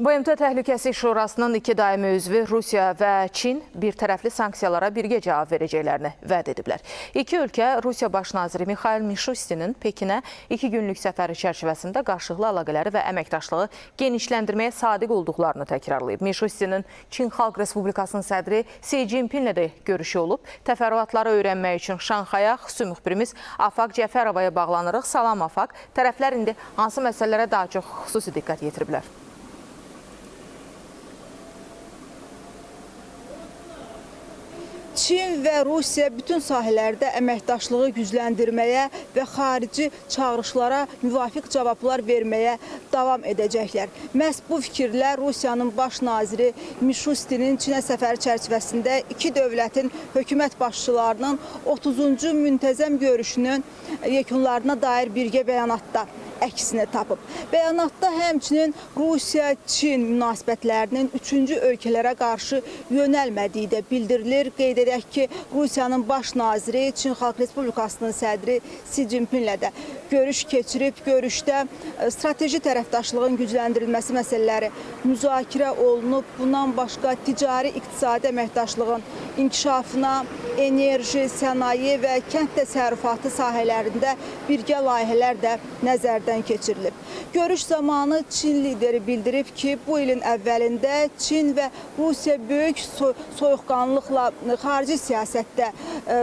BMT Təhlükəsizlik Şurasının 2 daimi üzvü Rusiya və Çin bir tərəfli sanksiyalara birgə cavab verəcəklərini vəd ediblər. İki ölkə Rusiya Baş naziri Mikhail Mishustinin Pekinə 2 günlük səfəri çərçivəsində qarşılıqlı əlaqələri və əməkdaşlığı genişləndirməyə sadiq olduqlarını təkrarlayıb. Mishustinin Çin Xalq Respublikasının sədri Si Jinpinglə də görüşü olub. Təfərrüatları öyrənmək üçün Şanxaya xüsusi müxbirimiz Afaq Cəfərovaya bağlanırıq. Salam Afaq. Tərəflər indi hansı məsələlərə daha çox xüsusi diqqət yetiriblər? Çin və Rusiya bütün sahələrdə əməkdaşlığı gücləndirməyə və xarici çağırışlara müvafiq cavablar verməyə davam edəcəklər. Məhz bu fikirlər Rusiyanın baş naziri Mishustinin Çinə səfəri çərçivəsində iki dövlətin hökumət başçılarının 30-cu müntəzəm görüşünün yekunlarına dair birgə bəyanatda əksini tapıb. Bəyanatda həmçinin Rusiya-Çin münasibətlərinin üçüncü ölkələrə qarşı yönəlmədiyi də bildirilir. Qeyd edək ki, Rusiyanın baş naziri Çin Xalq Respublikasının sədri Si Jinpinglə də görüş keçirib. Görüşdə strateji tərəfdaşlığın gücləndirilməsi məsələləri müzakirə olunub. Bundan başqa ticari iqtisadi əməkdaşlığın inkişafına, enerji, sənaye və kənd təsərrüfatı sahələrində birgə layihələr də nəzərdən keçirilib. Görüş zamanı Çin lideri bildirib ki, bu ilin əvvəlində Çin və Rusiya böyük soyuqqanlıqla xarici siyasətdə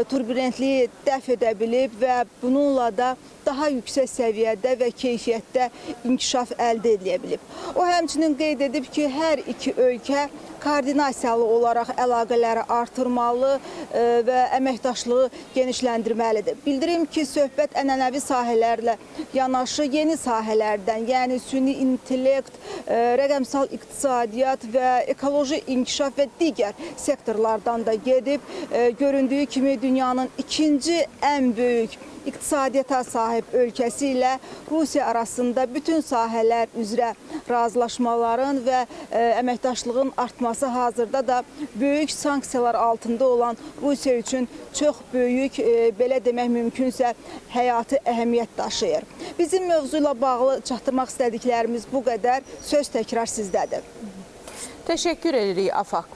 turbulentliyi dəf edə bilib və bununla da daha yüksək səviyyədə və keyfiyyətdə inkişaf əldə edilə bilib. O həmçinin qeyd edib ki, hər iki ölkə koordinasiyalı olaraq əlaqələri artırmalı və əməkdaşlığı genişləndirməlidir. Bildirim ki, söhbət ənənəvi sahələrlə yanaşı yeni sahələrdən, yəni süni intellekt, rəqəmsal iqtisadiyyat və ekoloji inkişaf və digər sektorlardan da gedib. Göründüyü kimi dünyanın ikinci ən böyük iqtisadiyyata sahib ölkəsi ilə Rusiya arasında bütün sahələr üzrə razılaşmaların və əməkdaşlığın artması hazırda da böyük sanksiyalar altında olan Rusiya üçün çox böyük, belə demək mümkünsə, həyati əhəmiyyət daşıyır. Bizim mövzu ilə bağlı çatdırmaq istədiklərimiz bu qədər. Söz təkrar sizdədir. Təşəkkür edirik Afaq.